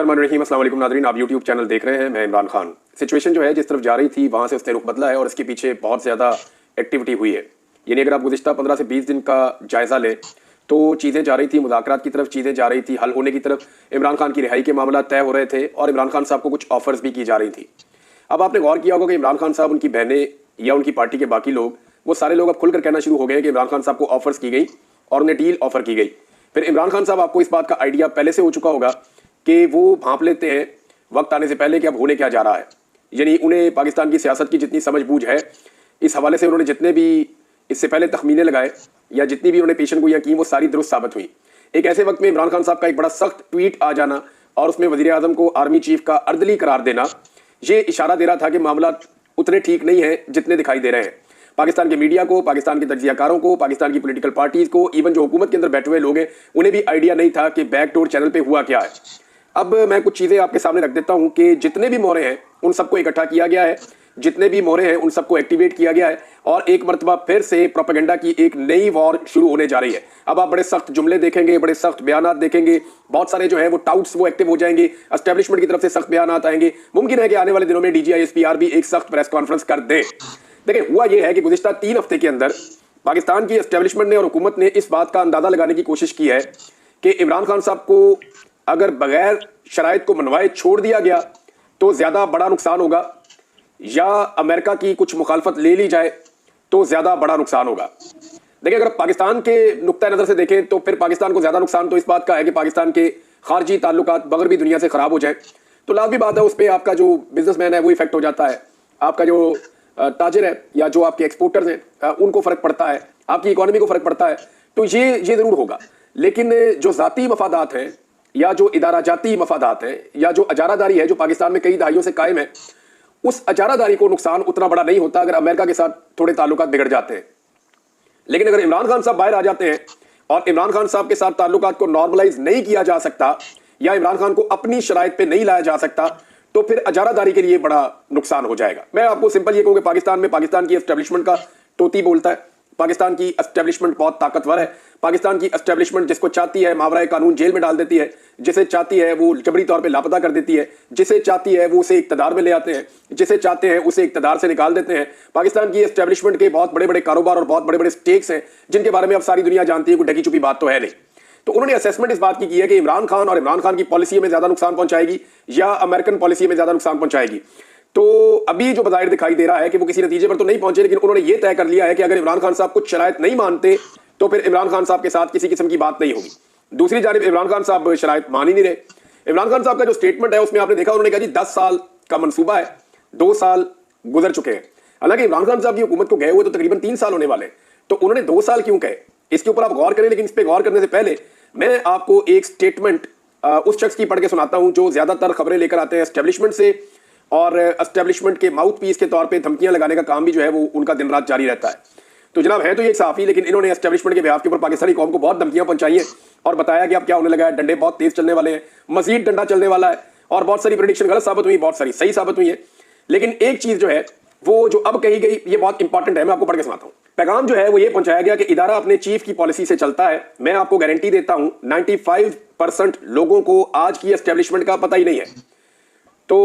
बिस्मिल्लाहिर्रहमानिर्रहीम। अस्सलाम वालेकुम नाज़रीन, आप यूट्यूब चैनल देख रहे हैं। मैं इमरान खान। सिचुएशन जो है जिस तरफ जा रही थी वहाँ से उसने रुख बदला है और इसके पीछे बहुत ज़्यादा एक्टिविटी हुई है। यानी अगर आप गुज़िश्ता 15 से 20 दिन का जायज़ा लें तो चीज़ें जा रही थी मुज़ाकरात की तरफ, चीज़ें जा रही थी हल होने की तरफ। इमरान खान की रिहाई के मामला तय हो रहे थे और इमरान खान साहब को कुछ ऑफर्स भी की जा रही थी। अब आपने गौर किया होगा कि इमरान खान साहब, उनकी बहनें या उनकी पार्टी के बाकी लोग, वो सारे लोग अब खुलकर कहना शुरू हो गए कि इमरान खान साहब को ऑफर्स की गई और उन्हें डील ऑफर की गई। फिर इमरान खान साहब, आपको इस बात का आइडिया पहले से हो चुका होगा कि वो भांप लेते हैं वक्त आने से पहले कि अब होने क्या जा रहा है। यानी उन्हें पाकिस्तान की सियासत की जितनी समझ बूझ है, इस हवाले से उन्होंने जितने भी इससे पहले तखमीने लगाए या जितनी भी उन्होंने पेशन गोइयां की, वो सारी दुरुस्त साबित हुई। एक ऐसे वक्त में इमरान खान साहब का एक बड़ा सख्त ट्वीट आ जाना और उसमें वजीर आजम को आर्मी चीफ का अर्दली करार देना, ये इशारा दे रहा था कि मामला उतने ठीक नहीं है जितने दिखाई दे रहे हैं। पाकिस्तान के मीडिया को, पाकिस्तान के तज्जियाकारों को, पाकिस्तान की पॉलिटिकल पार्टीज को, इवन जो हुकूमत के अंदर बैठे हुए लोग हैं, उन्हें भी आइडिया नहीं था कि बैकडोर चैनल पे हुआ क्या है। अब मैं कुछ चीज़ें आपके सामने रख देता हूं कि जितने भी मोहरे हैं उन सबको इकट्ठा किया गया है, जितने भी मोहरे हैं उन सबको एक्टिवेट किया गया है और एक मरतबा फिर से प्रोपेगेंडा की एक नई वॉर शुरू होने जा रही है। अब आप बड़े सख्त जुमले देखेंगे, बड़े सख्त बयानात देखेंगे, बहुत सारे जो है वो टाउट्स वो एक्टिव हो जाएंगे, एस्टेब्लिशमेंट की तरफ से सख्त बयानात आएंगे। मुमकिन है कि आने वाले दिनों में DGISPR भी एक सख्त प्रेस कॉन्फ्रेंस कर दे। देखिए, हुआ यह है कि गुज़िश्ता 3 हफ्ते के अंदर पाकिस्तान की एस्टेब्लिशमेंट ने और हुकूमत ने इस बात का अंदाजा लगाने की कोशिश की है कि इमरान खान साहब को अगर बगैर शराइत को मनवाए छोड़ दिया गया तो ज्यादा बड़ा नुकसान होगा, या अमेरिका की कुछ मुखालफत ले ली जाए तो ज्यादा बड़ा नुकसान होगा। देखिए, अगर पाकिस्तान के नुक्ता नजर से देखें तो फिर पाकिस्तान को ज्यादा नुकसान तो इस बात का है कि पाकिस्तान के खारजी ताल्लुकात मगरबी दुनिया से खराब हो जाए तो लाजमी बात है उस पर आपका जो बिजनेसमैन है वो इफेक्ट हो जाता है, आपका जो ताजिर है या जो आपके एक्सपोर्टर्स हैं उनको फर्क पड़ता है, आपकी इकोनॉमी को फर्क पड़ता है। तो ये जरूर होगा। लेकिन जो जाती मफादात हैं या जो इदारा जाती मफादात हैं या जो अजारादारी है जो पाकिस्तान में कई दहाइयों से कायम है, उस अजारादारी को नुकसान उतना बड़ा नहीं होता अगर अमेरिका के साथ थोड़े ताल्लुकात बिगड़ जाते हैं। लेकिन अगर इमरान खान साहब बाहर आ जाते हैं और इमरान खान साहब के साथ ताल्लुकात को नॉर्मलाइज नहीं किया जा सकता या इमरान खान को अपनी शराइत पे नहीं लाया जा सकता तो फिर अजारादारी के लिए बड़ा नुकसान हो जाएगा। मैं आपको सिंपल ये कहूँ कि पाकिस्तान में पाकिस्तान की एस्टेब्लिशमेंट का तोती बोलता है, पाकिस्तान की एस्टेब्लिशमेंट बहुत ताकतवर है। पाकिस्तान की एस्टेब्लिशमेंट जिसको चाहती है मावराए कानून जेल में डाल देती है, जिसे चाहती है वो जबरी तौर पे लापता कर देती है, जिसे चाहती है वो उसे इक्तदार में ले आते हैं, जिसे चाहते हैं उसे इक्तदार से निकाल देते हैं। पाकिस्तान की एस्टेब्लिशमेंट के बहुत बड़े बड़े कारोबार और बहुत बड़े बड़े स्टेक्स हैं जिनके बारे में अब सारी दुनिया जानती है, कोई ढकी छुपी बात तो है नहीं। तो उन्होंने असेसमेंट इस बात की है कि इमरान खान और इमरान खान की पॉलिसी में ज्यादा नुकसान पहुंचाएगी या अमेरिकन पॉलिसी में ज्यादा नुकसान पहुंचाएगी। तो अभी जो बज़ाहिर दिखाई दे रहा है कि वो किसी नतीजे पर तो नहीं पहुंचे, लेकिन उन्होंने ये तय कर लिया है कि अगर इमरान खान साहब कुछ शराइत नहीं मानते तो फिर इमरान खान साहब के साथ किसी किस्म की बात नहीं होगी। दूसरी जानिब इमरान खान साहब शराइत मान ही नहीं रहे। इमरान खान साहब का जो स्टेटमेंट है उसमें आपने देखा उन्होंने कहा जी 10 साल का मनसूबा है, 2 साल गुजर चुके हैं। हालांकि इमरान खान साहब की हुकूमत को गए हुए तो तकरीबन 3 साल होने वाले, तो उन्होंने 2 साल क्यों कहे, इसके ऊपर आप गौर करें। लेकिन इस पर गौर करने से पहले मैं आपको एक स्टेटमेंट उस शख्स की पढ़ के सुनाता हूं जो ज्यादातर खबरें लेकर आते हैं एस्टेब्लिशमेंट से, और एस्टेब्लिशमेंट के माउथ पीस के तौर पे धमकियां लगाने का काम भी जो है वो उनका दिन रात जारी रहता है। तो जनाब है तो ये एक सहाफी, लेकिन इन्होंने एस्टेब्लिशमेंट के बिहाफ के ऊपर पाकिस्तानी कौम को बहुत धमकियां पहुंचाई हैं और बताया कि अब क्या होने लगा है, डंडे बहुत तेज चलने वाले हैं, मजीद डंडा चलने वाला है, और बहुत सारी प्रेडिक्शन गलत साबित हुई, बहुत सारी सही साबित हुई है। लेकिन एक चीज जो है वो जो अब कही गई ये बहुत इंपॉर्टेंट है, मैं आपको पढ़ के सुनाता हूं। पैगाम जो है वो ये पहुंचाया गया कि इदारा अपने चीफ की पॉलिसी से चलता है। मैं आपको गारंटी देता हूं 95% लोगों को आज की एस्टेब्लिशमेंट का पता ही नहीं है। तो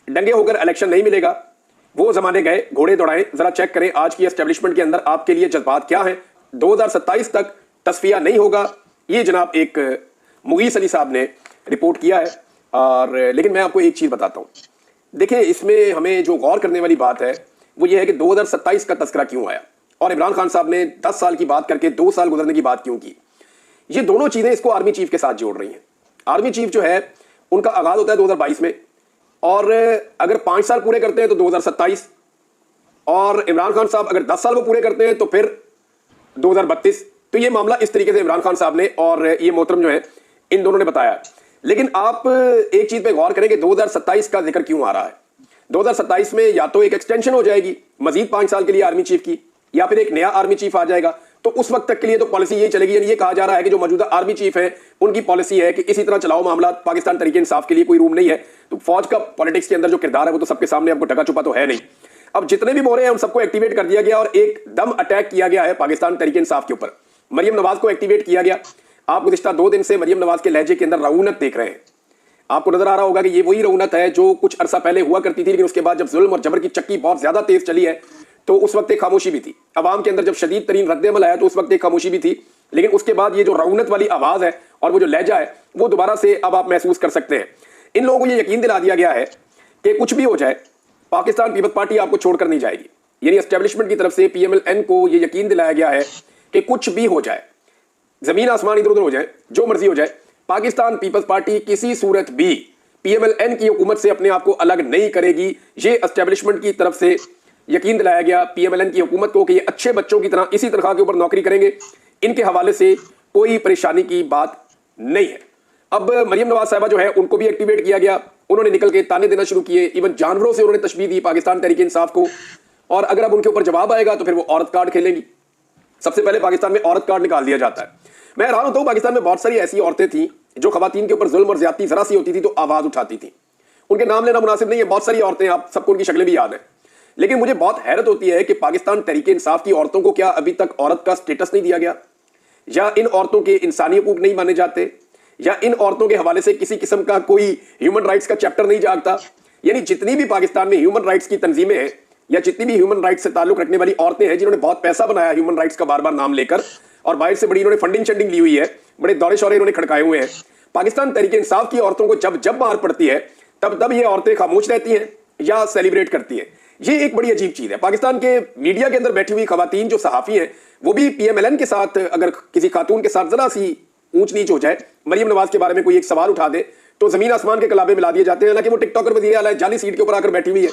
दंगे होकर इलेक्शन नहीं मिलेगा, वो जमाने गए, घोड़े दौड़ाएं। जरा चेक करें आज की एस्टेब्लिशमेंट के अंदर आपके लिए जज्बात क्या है। 2027 तक तस्फिया नहीं होगा, ये जनाब एक मुगीस अली साहब ने रिपोर्ट किया है। और लेकिन मैं आपको एक चीज बताता हूं, देखिए इसमें हमें जो गौर करने वाली बात है वो ये है कि 2027 का तस्करा क्यों आया और इमरान खान साहब ने 10 साल की बात करके 2 साल गुजरने की बात क्यों की। ये दोनों चीजें इसको आर्मी चीफ के साथ जोड़ रही हैं। आर्मी चीफ जो है उनका आगाज होता है 2022 में, और अगर 5 साल पूरे करते हैं तो 2027, और इमरान खान साहब अगर 10 साल वो पूरे करते हैं तो फिर 2032। तो ये मामला इस तरीके से इमरान खान साहब ने और ये मोहतरम जो है इन दोनों ने बताया। लेकिन आप एक चीज पे गौर करें कि 2027 का जिक्र क्यों आ रहा है। 2027 में या तो एक एक्सटेंशन हो जाएगी मजीद 5 साल के लिए आर्मी चीफ की, या फिर एक नया आर्मी चीफ आ जाएगा। तो उस वक्त तक के लिए तो पॉलिसी यही चलेगी। यानी ये कहा जा रहा है कि जो मौजूदा आर्मी चीफ है उनकी पॉलिसी है कि इसी तरह चलाओ मामला, पाकिस्तान तरीके इंसाफ के लिए कोई रूम नहीं है। तो फौज का पॉलिटिक्स के अंदर जो किरदार है वो तो सबके सामने, आपको ढका छुपा तो है नहीं। अब जितने भी मोहरे हैं उन सबको एक्टिवेट कर दिया गया और एकदम अटैक किया गया है पाकिस्तान तरीके इंसाफ के ऊपर। मरियम नवाज को एक्टिवेट किया गया। आप गुज़िश्ता 2 दिन से मरियम नवाज के लहजे के अंदर रऊनत देख रहे हैं। आपको नजर आ रहा होगा कि ये वही रौनक है जो कुछ अरसा पहले हुआ करती थी, लेकिन उसके बाद जब जुल्म और जबर की चक्की बहुत ज्यादा तेज चली है तो उस वक्त एक खामोशी भी थी। अवाम के अंदर जब शदीद तरीन रद्द-ए-अमल आया तो उस वक्त एक खामोशी भी थी, लेकिन उसके बाद ये जो रौनक वाली आवाज है और वो जो लहजा है वो दोबारा से अब आप महसूस कर सकते हैं। इन लोगों को ये यकीन दिला दिया गया है कि कुछ भी हो जाए पाकिस्तान पीपल्स पार्टी आपको छोड़कर नहीं जाएगी। यानी एस्टेब्लिशमेंट की तरफ से पीएमएलएन को ये यकीन दिलाया गया है कि कुछ भी हो जाए, जमीन आसमान इधर उधर हो जाए, जो मर्जी हो जाए, पाकिस्तान पीपल्स पार्टी किसी सूरत भी पीएमएलएन की हुकूमत से अपने आप को अलग नहीं करेगी। ये एस्टेब्लिशमेंट की तरफ से यकीन दिलाया गया पीएमएलएन की हुकूमत को कि ये अच्छे बच्चों की तरह इसी तनख्वाह के ऊपर नौकरी करेंगे, इनके हवाले से कोई परेशानी की बात नहीं है। अब मरियम नवाज साहिबा जो है उनको भी एक्टिवेट किया गया, उन्होंने निकल के ताने देना शुरू किए, इवन जानवरों से उन्होंने तशबीह दी पाकिस्तान तहरीक इंसाफ को, और अगर अब उनके ऊपर जवाब आएगा तो फिर वो औरत कार्ड खेलेंगी। सबसे पहले पाकिस्तान में औरत कार्ड निकाल दिया जाता है। मैं हैरान होता हूं, पाकिस्तान में बहुत सारी ऐसी औरतें थी जो खवातीन के ऊपर जुल्म और ज्यादती जरा सी होती थी तो आवाज उठाती थी। उनके नाम लेना मुनासिब नहीं है, बहुत सारी औरतें, आप सबको उनकी शक्लें भी याद है, लेकिन मुझे बहुत हैरत होती है कि पाकिस्तान तहरीक इंसाफ की औरतों को क्या अभी तक औरत का स्टेटस नहीं दिया गया, या इन औरतों के इंसानी हकूक नहीं माने जाते, या इन औरतों के हवाले से किसी किस्म का कोई ह्यूमन राइट्स का चैप्टर नहीं जागता। यानी जितनी भी पाकिस्तान में ह्यूमन राइट्स की तंजीमें हैं या जितनी भी ह्यूमन राइट्स से ताल्लुक रखने वाली औरतें हैं जिन्होंने बहुत पैसा बनाया ह्यूमन राइट्स का बार बार नाम लेकर, और बाहर से बड़ी इन्होंने फंडिंग शंडिंग ली हुई है, बड़े दौरे शौरे इन्होंने खड़काए हुए हैं, पाकिस्तान तहरीक इंसाफ की औरतों को जब जब मार पड़ती है तब तब ये औरतें खामोश रहती हैं या सेलिब्रेट करती हैं। ये एक बड़ी अजीब चीज है। पाकिस्तान के मीडिया के अंदर बैठी हुई खवातीन जो सहाफी हैं वो भी पीएमएलएन के साथ, अगर किसी खातून के साथ जरा सी ऊंच नीच हो जाए, मरियम नवाज के बारे में कोई एक सवाल उठा दे तो जमीन आसमान के कलाबे मिला दिए जाते हैं। हालांकि वो टिकटॉकर वजीर आला जाली सीट के ऊपर आकर बैठी हुई है।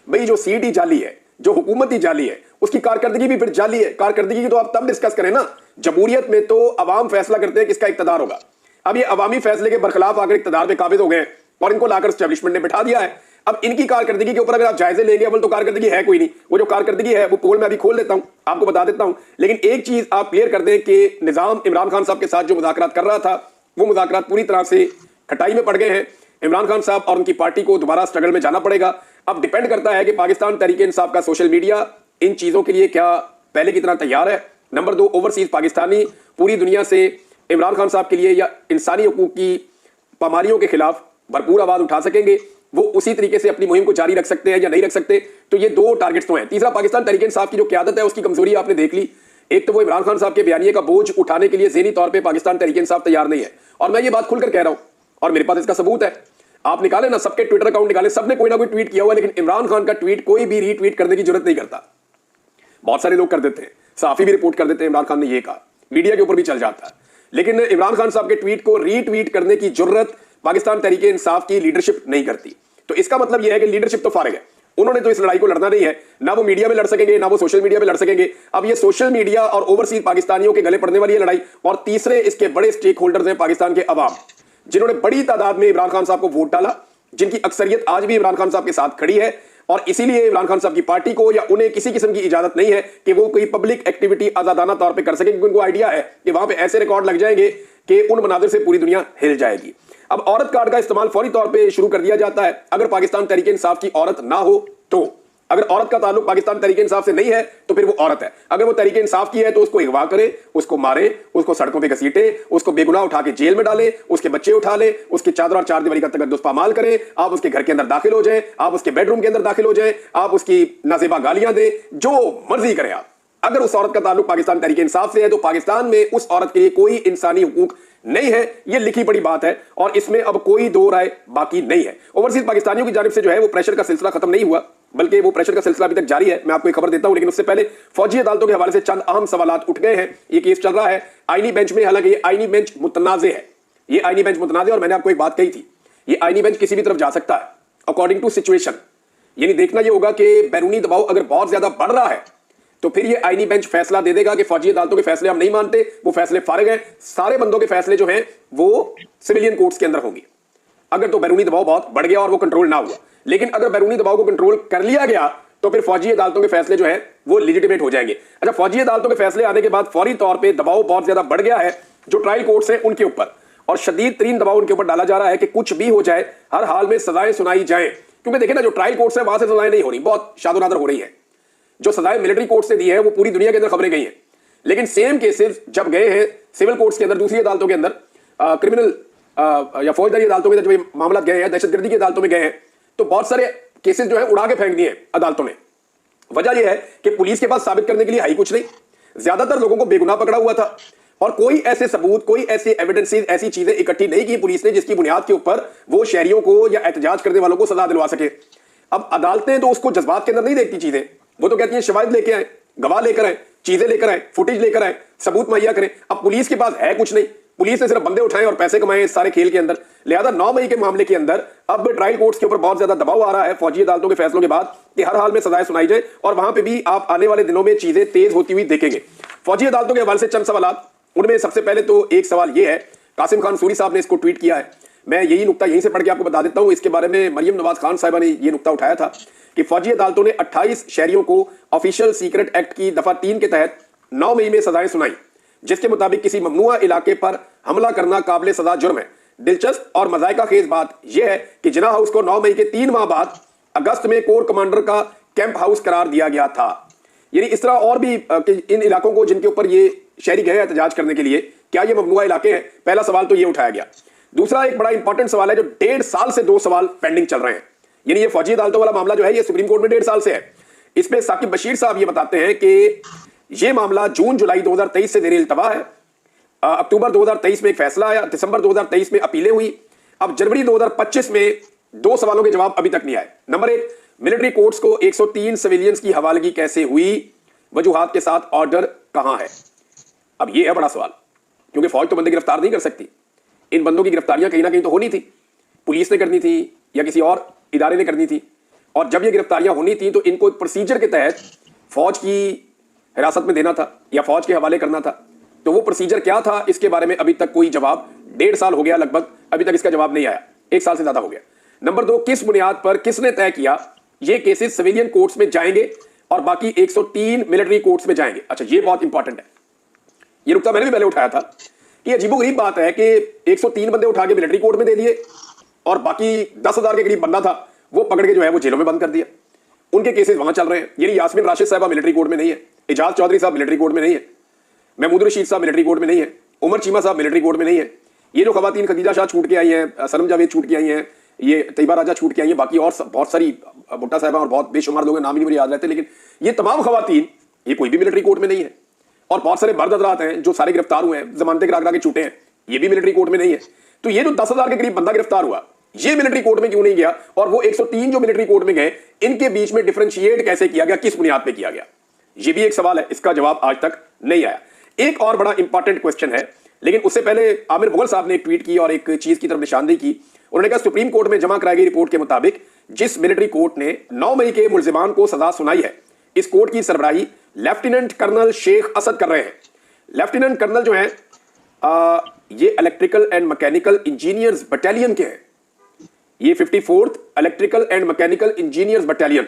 भाई जो सीट ही जाली है, जो हुकूमत ही जाली है, उसकी कारकर्दगी भी फिर जाली है। कारकर्दगी की तो आप तब डिस्कस करें ना, जमहूरियत में तो अवाम फैसला करते हैं किसका इक्तदार होगा। अब ये अवामी फैसले के बरखिलाफ आकर इक्तदार पे काबिज हो गए और इनको लाकर एस्टेब्लिशमेंट ने बिठा दिया है। अब इनकी कारकर्दगी के ऊपर अगर आप जायजे लेंगे, अव्वल तो कारकर्दगी है कोई नहीं, वो जो कारकर्दगी है वो पोल में अभी खोल देता हूं, आपको बता देता हूं। लेकिन एक चीज आप क्लियर कर दें कि निजाम इमरान खान साहब के साथ जो मुज़ाकरात कर रहा था वो मुज़ाकरात पूरी तरह से खटाई में पड़ गए हैं। इमरान खान साहब और उनकी पार्टी को दोबारा स्ट्रगल में जाना पड़ेगा। अब डिपेंड करता है कि पाकिस्तान तहरीक इंसाफ का सोशल मीडिया इन चीजों के लिए क्या पहले की तरह तैयार है। नंबर 2, ओवरसीज पाकिस्तानी पूरी दुनिया से इमरान खान साहब के लिए या इंसानी हकूक की पामारियों के खिलाफ भरपूर आवाज उठा सकेंगे, वो उसी तरीके से अपनी मुहिम को जारी रख सकते हैं या नहीं रख सकते। तो ये दो टारगेट्स तो हैं। तीसरा, पाकिस्तान तहरीक इंसाफ की जो क्यादत है उसकी कमजोरी आपने देख ली। एक तो वो इमरान खान साहब के बयानिए का बोझ उठाने के लिए ज़हनी तौर पे पाकिस्तान तहरीक इंसाफ तैयार नहीं है, और मैं ये बात खुलकर कह रहा हूं और मेरे पास इसका सबूत है। आप निकाले ना, सबके ट्विटर अकाउंट निकाले, सबने कोई ना कोई ट्वीट किया हुआ है, लेकिन इमरान खान का ट्वीट कोई भी रीट्वीट करने की जरूरत नहीं करता। बहुत सारे लोग कर देते हैं, सहाफी भी रिपोर्ट कर देते हैं इमरान खान ने ये कहा, मीडिया के ऊपर भी चल जाता है, लेकिन इमरान खान साहब के ट्वीट को रीट्वीट करने की जरूरत पाकिस्तान तहरीक इंसाफ की लीडरशिप नहीं करती। तो इसका मतलब यह है कि लीडरशिप तो फारिग है, उन्होंने तो इस लड़ाई को लड़ना नहीं है, ना वो मीडिया में लड़ सकेंगे ना वो सोशल मीडिया में लड़ सकेंगे। अब ये सोशल मीडिया और ओवरसीज पाकिस्तानियों के गले पड़ने वाली है लड़ाई। और तीसरे इसके बड़े स्टेक होल्डर्स हैं पाकिस्तान के अवाम, जिन्होंने बड़ी तादाद में इमरान खान साहब को वोट डाला, जिनकी अक्सरियत आज भी इमरान खान साहब के साथ खड़ी है, और इसीलिए इमरान खान साहब की पार्टी को या उन्हें किसी किस्म की इजाजत नहीं है कि वो कोई पब्लिक एक्टिविटी आजादाना तौर पे कर सके, क्योंकि उनको आइडिया है कि वहां पे ऐसे रिकॉर्ड लग जाएंगे कि उन मनाजिर से पूरी दुनिया हिल जाएगी। अब औरत कार्ड का इस्तेमाल फौरी तौर पे शुरू कर दिया जाता है अगर पाकिस्तान तहरीक इंसाफ की औरत ना हो तो। अगर औरत का ताल्लुक पाकिस्तान तहरीक इंसाफ से नहीं है तो फिर वो औरत है। अगर वो तहरीक इंसाफ की है तो उसको अगवा करे, उसको मारे, उसको सड़कों पे घसीटे, उसको बेगुनाह उठा के जेल में डाले, उसके बच्चे उठा ले, उसकी चादर और चारदीवारी का तकद्दुस पामाल करे, आप उसके घर के अंदर दाखिल हो जाए, आप उसके बेडरूम के अंदर दाखिल हो जाए, आप उसकी नाजेबा गालियां दे, जो मर्जी करें आप। अगर उस औरत का ताल्लुक पाकिस्तान तहरीक इंसाफ से है तो पाकिस्तान में उस औरत के लिए कोई इंसानी हुकूक नहीं है। यह लिखी पड़ी बात है और इसमें अब कोई दो राय बाकी नहीं है। ओवरसीज पाकिस्तानियों की जानिब से जो है वो प्रेशर का सिलसिला खत्म नहीं हुआ, बल्कि वो प्रेशर का सिलसिला अभी तक जारी है। मैं आपको एक खबर देता हूं, लेकिन उससे पहले फौजी अदालतों के हवाले से चंद अहम सवाल उठ गए हैं। ये केस चल रहा है आईनी बेंच में, हालांकि ये आईनी बेंच मुतनाज़े है, ये आईनी बेंच मुतनाज़े। और मैंने आपको एक बात कही थी, ये आईनी बेंच किसी भी तरफ जा सकता है अकॉर्डिंग टू सिचुएशन। यानी देखना यह होगा कि बैरूनी दबाव अगर बहुत ज्यादा बढ़ रहा है तो फिर ये आईनी बेंच फैसला दे देगा कि फौजी अदालतों के फैसले हम नहीं मानते, वो फैसले फारिग हैं, सारे बंदों के फैसले जो हैं वो सिविलियन कोर्ट्स के अंदर होंगे। अगर तो बैरूनी दबाव बहुत बढ़ गया और वो कंट्रोल ना हुआ, लेकिन अगर बैरूनी दबाव को कंट्रोल कर लिया गया तो फिर फौजी अदालतों के फैसले जो हैं वो लेजिटिमेट हो जाएंगे। अच्छा, फौजी अदालतों के फैसले आने के बाद फौरी तौर पर दबाव बहुत ज्यादा बढ़ गया है जो ट्रायल कोर्ट्स हैं उनके ऊपर, और शदीद तरीन दबाव उनके ऊपर डाला जा रहा है कि कुछ भी हो जाए हर हाल में सजाएं सुनाई जाए। क्योंकि देखिए ना, जो ट्रायल कोर्ट्स है वहां से सजाएं नहीं हो रही, बहुत शादोनादर हो रही है। जो सजाएं मिलिट्री कोर्ट से दी है वो पूरी दुनिया के अंदर खबरें गई हैं, लेकिन सेम केसेस जब गए हैं सिविल कोर्ट्स के अंदर, दूसरी अदालतों के अंदर, क्रिमिनल या फौजदारी अदालतों में जब ये मामला गए हैं, दहशतगर्दी की अदालतों में गए हैं, तो बहुत सारे केसेस जो है उड़ा के फेंक दिए अदालतों ने। वजह यह है कि पुलिस के पास साबित करने के लिए है ही कुछ नहीं, ज्यादातर लोगों को बेगुनाह पकड़ा हुआ था और कोई ऐसे सबूत, कोई ऐसे एविडेंसेस, ऐसी चीजें इकट्ठी नहीं की पुलिस ने जिसकी बुनियाद के ऊपर वो शहरियों को या एहतजाज करने वालों को सजा दिलवा सके। अब अदालतें तो उसको जज्बात के अंदर नहीं देखती चीजें, वो तो कहती हैं शवाहिद लेके आए, गवाह लेकर आए, चीजें लेकर आए, फुटेज लेकर आए, सबूत मुहैया करें। अब पुलिस के पास है कुछ नहीं, पुलिस ने सिर्फ बंदे उठाए और पैसे कमाए इस सारे खेल के अंदर। लिहाजा 9 मई के मामले के अंदर अब ट्रायल कोर्ट्स के ऊपर बहुत ज्यादा दबाव आ रहा है फौजी अदालतों के फैसलों के बाद कि हर हाल में सजाएं सुनाई जाए, और वहां पे भी आप आने वाले दिनों में चीजें तेज होती हुई देखेंगे। फौजी अदालतों के हवाले से चंद सवाल, उनमें सबसे पहले तो एक सवाल यह है, कासिम खान सूरी साहब ने इसको ट्वीट किया है, मैं यही नुक्ता यहीं से पढ़ के आपको बता देता हूं। इसके बारे में मरियम नवाज खान साहिबा ने यह नुक्ता उठाया था कि फौजी अदालतों ने 28 शहरियों को ऑफिशियल सीक्रेट एक्ट की दफा 3 के तहत 9 मई में सजाएं सुनाई, जिसके मुताबिक किसी ममनुआ इलाके पर हमला करना काबिल सजा जुर्म है। दिलचस्प और मजायका खेज बात यह है कि जिना हाउस को 9 मई के 3 माह बाद अगस्त में कोर कमांडर का कैंप हाउस करार दिया गया था। यानी इस तरह और भी इन इलाकों को जिनके ऊपर ये शहरी गए एहतजाज करने के लिए, क्या ये ममनुआ इलाके हैं? पहला सवाल तो ये उठाया गया। दूसरा एक बड़ा इंपॉर्टेंट सवाल है जो 1.5 साल से 2 सवाल पेंडिंग चल रहे हैं। यानी ये फौजी अदालतों वाला मामला जो है ये सुप्रीम कोर्ट में 1.5 साल से है। इसमें साकिब बशीर साहब ये बताते हैं कि ये मामला जून जुलाई 2023 से ज़ेर इल्तवा है। अक्टूबर 2023 में एक फैसला आया, दिसंबर 2023 में अपीलें हुई, अब जनवरी 2025 में 2 सवालों के जवाब अभी तक नहीं आए। नंबर 1, मिलिट्री कोर्ट्स को 103 सिविलियंस की हवालगी कैसे हुई, वजूहात के साथ ऑर्डर कहां है? अब यह है बड़ा सवाल, क्योंकि फौज तो बंदे गिरफ्तार नहीं कर सकती। इन बंदों की गिरफ्तारियां कहीं ना कहीं तो होनी थी, पुलिस ने करनी थी या किसी और इदारे ने करनी थी, और जब ये गिरफ्तारियां होनी थी तो इनको प्रोसीजर के तहत फौज की हिरासत में देना था या फौज के हवाले करना था। तो वो प्रोसीजर क्या था, इसके बारे में अभी तक कोई जवाब, 1.5 साल हो गया लगभग, अभी तक इसका जवाब नहीं आया, 1 साल से ज्यादा हो गया। नंबर 2, किस बुनियाद पर, किसने तय किया ये केसेस सिविलियन कोर्ट्स में जाएंगे और बाकी 103 मिलिट्री कोर्ट्स में जाएंगे? अच्छा, ये बहुत इंपॉर्टेंट है। ये नुकता मैंने भी पहले उठाया था कि अजीबोगरीब बात है कि 103 बंदे उठा के मिलिट्री कोर्ट में दे दिए और बाकी 10,000 के करीब बंदा था वो पकड़ के जो है वो जेलों में बंद कर दिया। उनके केसेस वहां चल रहे हैं। यानी यास्मीन राशिद साहबा मिलिट्री कोर्ट में नहीं है, एजाज चौधरी साहब मिलिट्री कोर्ट में नहीं है, महमूद रशीद साहब मिलिट्री कोर्ट में नहीं है, उमर चीमा साहब मिलिट्री कोर्ट में नहीं है। ये जो खवातीन खदीजा शाह छूट के आई हैं, सनम जावेद छूट के आई हैं, ये तैयबा राजा छूट के आई हैं, बाकी और बहुत सारी भुट्टा साहबा और बहुत बेशुमार लोग, नाम ही नहीं मुझे याद रहते, लेकिन ये तमाम खवातीन ये कोई भी मिलिट्री कोर्ट में नहीं है। और बहुत सारे मर्द हजरात हैं जो सारे गिरफ्तार हुए हैं, जमानते करा के छूटे हैं, ये भी मिलिट्री कोर्ट में नहीं है। तो ये जो 10,000 के करीब बंदा गिरफ्तार हुआ, ये मिलिट्री कोर्ट में क्यों नहीं गया? और वो 103 जो मिलिट्री कोर्ट में गए, इनके बीच में डिफरेंशिएट कैसे किया गया, किस बुनियाद पे किया गया? ये भी एक सवाल है, इसका जवाब आज तक नहीं आया। एक और बड़ा इंपॉर्टेंट क्वेश्चन है, लेकिन उससे पहले आमिर मुगल साहब ने एक ट्वीट की और एक चीज की तरफ निशानदेही की। उन्होंने कहा सुप्रीम कोर्ट में जमा कराई गई रिपोर्ट के मुताबिक जिस मिलिट्री कोर्ट ने 9 मई के मुलजिमान को सजा सुनाई है, इस कोर्ट की सरबराही लेफ्टिनेंट कर्नल शेख असद कर रहे हैं। लेफ्टिनेंट कर्नल जो है ये electrical and mechanical engineers battalion के हैं। ये 54th electrical and mechanical engineers battalion,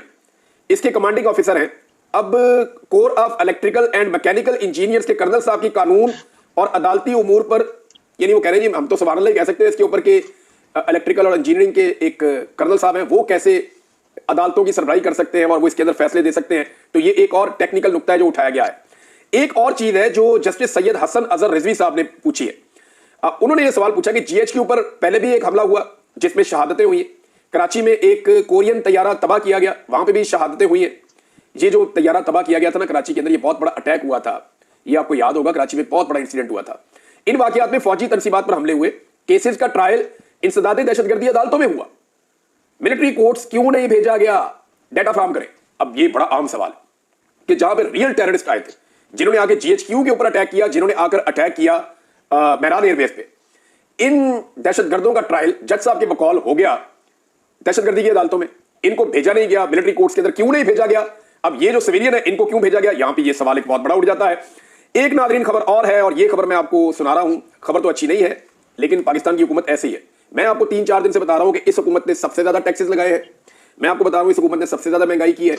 इसके कमांडिंग ऑफिसर हैं। अब core of electrical and mechanical engineers के कर्नल साहब की कानून और अदालती उमूर पर, यानी वो कह रहे हैं हम तो सवाल नहीं कह सकते इसके ऊपर के इलेक्ट्रिकल और इंजीनियरिंग के एक कर्नल साहब हैं, वो कैसे अदालतों की सरबराही कर सकते हैं और वो इसके अंदर फैसले दे सकते हैं। तो ये एक और टेक्निकल नुक्ता है जो उठाया गया है। एक और चीज है जो जस्टिस सैयद हसन अजहर रिजवी साहब ने पूछी है। उन्होंने ये सवाल पूछा कि जीएच के ऊपर पहले भी एक हमला हुआ जिसमें शहादतें हुई। कराची में एक कोरियन तैयारा तबाह किया गया, वहां पे भी शहादतें हुई हैं। ये जो तैयारा तबाह किया गया था ना कराची के अंदर, ये बहुत बड़ा अटैक हुआ था, ये आपको याद होगा, कराची में बहुत बड़ा इंसिडेंट हुआ था। इन वाकयात में फौजी तनसीबात पर हमले हुए, केसेस का ट्रायल इंसदादे दहशतगर्दी अदालतों में हुआ, मिलिट्री कोर्ट्स क्यों नहीं भेजा गया? डेटा फ्राहम करें। अब ये बड़ा आम सवाल कि जहां पर रियल टेररिस्ट आए थे, जिन्होंने आके जीएचक्यू के ऊपर अटैक किया, जिन्होंने आकर अटैक किया मेहरान एयरबेस पे, इन दहशतगर्दों का ट्रायल जज साहब के बकौल हो गया दहशतगर्दी की अदालतों में, इनको भेजा नहीं गया मिलिट्री कोर्ट्स के अंदर, क्यों नहीं भेजा गया? अब ये जो सिविलियन है इनको क्यों भेजा गया? यहां पे ये सवाल एक बहुत बड़ा उठ जाता है। एक नादरीन खबर और है, और ये खबर मैं आपको सुना रहा हूं। खबर तो अच्छी नहीं है, लेकिन पाकिस्तान की हुकूमत ऐसी है। मैं आपको 3-4 दिन से बता रहा हूं कि इस हुकूमत ने सबसे ज्यादा टैक्सेस लगाए हैं। मैं आपको बता रहा हूं इस हुकूमत ने सबसे ज्यादा महंगाई की है,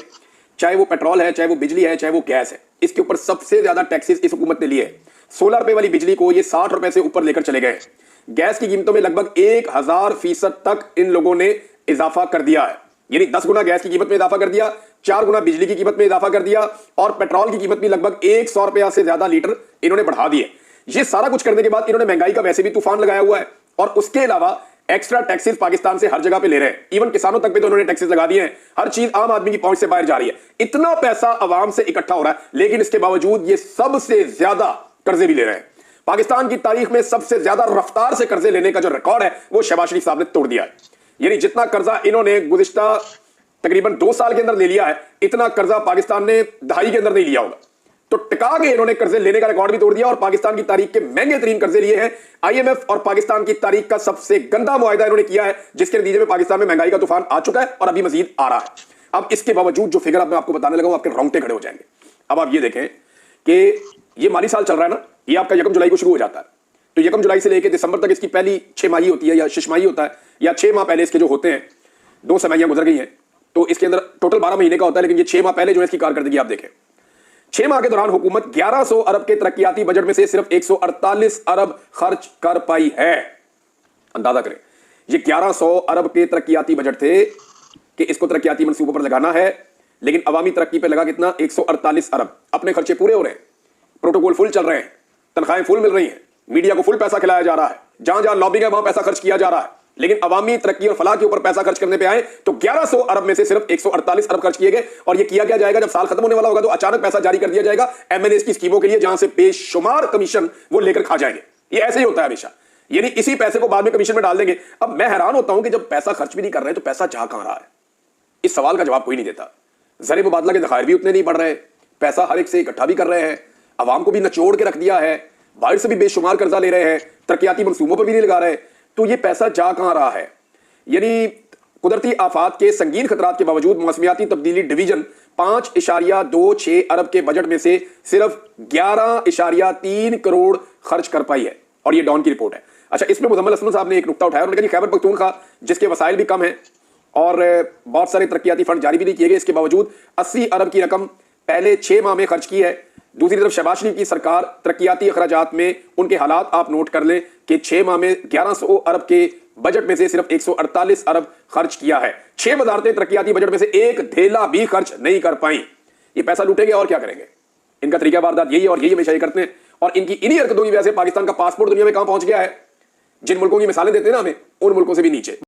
चाहे वो पेट्रोल है, चाहे वो बिजली है, चाहे वो गैस है, इसके ऊपर सबसे ज्यादा टैक्सेस इस हुकूमत ने लिए है। 16 रुपए वाली बिजली को ये 60 रुपए से ऊपर लेकर चले गए। गैस की कीमतों में लगभग 1000% तक इन लोगों ने इजाफा कर दिया है। यानी 10 गुना गैस की कीमत में इजाफा कर दिया, 4 गुना बिजली की कीमत में इजाफा कर दिया, और पेट्रोल की कीमत भी लगभग 100 रुपया से ज्यादा लीटर इन्होंने बढ़ा दिए। ये सारा कुछ करने के बाद इन्होंने महंगाई का वैसे भी तूफान लगाया हुआ है। और उसके अलावा एक्स्ट्रा टैक्सेस पाकिस्तान से हर जगह पे ले रहे हैं। इवन किसानों तक पे तो उन्होंने टैक्सेस लगा दिए हैं। हर चीज आम आदमी की पहुंच से बाहर जा रही है। इतना पैसा आवाम से इकट्ठा हो रहा है, लेकिन इसके बावजूद ये सबसे ज्यादा कर्जे भी ले रहे हैं। पाकिस्तान की तारीख में सबसे ज्यादा रफ्तार से कर्जे लेने का जो रिकॉर्ड है वो शहबाज शरीफ साहब ने तोड़ दिया है। यानी जितना कर्जा इन्होंने गुज़िश्ता तकरीबन 2 साल के अंदर ले लिया है, इतना कर्जा पाकिस्तान ने दहाई के अंदर नहीं लिया होगा। तो टिका के इन्होंने कर्जे लेने का रिकॉर्ड भी तोड़ दिया और पाकिस्तान की तारीख के महंगे तरीन कर्जे लिए हैं। आईएमएफ और पाकिस्तान की तारीख का सबसे गंदा मुआहिदा इन्होंने किया है, जिसके नतीजे में पाकिस्तान में महंगाई का तूफान आ चुका है और अभी मजीद आ रहा है। अब इसके बावजूद जो फिगर मैं आपको बताने लगा हूं, आपके रोंगटे खड़े हो जाएंगे। अब आप ये देखें कि ये माली साल चल रहा है ना, ये आपका 1 जुलाई को शुरू हो जाता है। तो 1 जुलाई से लेकर दिसंबर तक इसकी पहली 6 माही होती है या शिशमाही होता है, या 6 माह पहले इसके जो होते हैं, 2 छमाहियां गुजर गई हैं, तो इसके अंदर टोटल 12 महीने का होता है। लेकिन ये 6 माह पहले जो है इसकी कारकर्दगी आप देखें। 6 माह के दौरान हुकूमत 1100 अरब के तरक्याती बजट में से सिर्फ 148 अरब खर्च कर पाई है। अंदाजा करें, ये 1100 अरब के तरक्याती बजट थे कि इसको तरक्याती मंसूबों पर लगाना है, लेकिन अवामी तरक्की पे लगा कितना? 148 अरब। अपने खर्चे पूरे हो रहे हैं, प्रोटोकॉल फुल चल रहे हैं, तनख्वाहें फुल मिल रही हैं, मीडिया को फुल पैसा खिलाया जा रहा है, जहां जहां लॉबिंग है वहां पैसा खर्च किया जा रहा है। लेकिन अवामी तरक्की और फलाह के ऊपर पैसा खर्च करने पे आए तो 1100 अरब में से सिर्फ 148 अरब खर्च किए गए। और ये किया क्या जाएगा? जब साल खत्म होने वाला होगा तो अचानक पैसा जारी कर दिया जाएगा एमएनएस की स्कीमों के लिए, जहां से बेशुमार कमीशन वो लेकर खा जाएंगे। ये ऐसे ही होता है हमेशा, यानी इसी पैसे को बाद में कमीशन में डाल देंगे। अब मैं हैरान होता हूं कि जब पैसा खर्च भी नहीं कर रहे तो पैसा जा कहां रहा है? इस सवाल का जवाब कोई नहीं देता। ज़र मुबादला के ज़खायर भी उतने नहीं बढ़ रहे, पैसा हर एक से इकट्ठा भी कर रहे हैं, अवाम को भी नचोड़ के रख दिया है, बाहर से भी बेशुमार कर्जा ले रहे हैं, तरक्याती मंसूबों पर भी नहीं लगा रहे, तो ये पैसा जा कहां रहा है? यानी कुदरती आफात के संगीन खतरात के बावजूद मौसमियाती तब्दीली डिवीजन 5.26 अरब के बजट में से सिर्फ 11.3 करोड़ खर्च कर पाई है। और ये डॉन की रिपोर्ट है। अच्छा, इसमें मुजम्मिल हसन साहब ने एक नुकता उठाया, उन्होंने कहा खैबर पख्तूनख्वा जिसके वसाइल भी कम है और बहुत सारे तरक्याती फंड जारी भी नहीं किए गए, इसके बावजूद 80 अरब की रकम पहले 6 माह में खर्च की है। दूसरी तरफ शहबाज शरीफ की सरकार तरक्याती अखराजात में उनके हालात आप नोट कर लें कि 6 माह में 1100 अरब के बजट में से सिर्फ 148 अरब खर्च किया है। 6 वजारतें तरक्याती बजट में से एक धेला भी खर्च नहीं कर पाई। ये पैसा लूटेंगे और क्या करेंगे? इनका तरीका वारदात यही है और यही हमेशा ये करते हैं। और इनकी इन्हीं हरकतों की वजह से पाकिस्तान का पासपोर्ट दुनिया में कहां पहुंच गया है। जिन मुल्कों की मिसालें देते हैं ना हमें, उन मुल्कों से भी नीचे।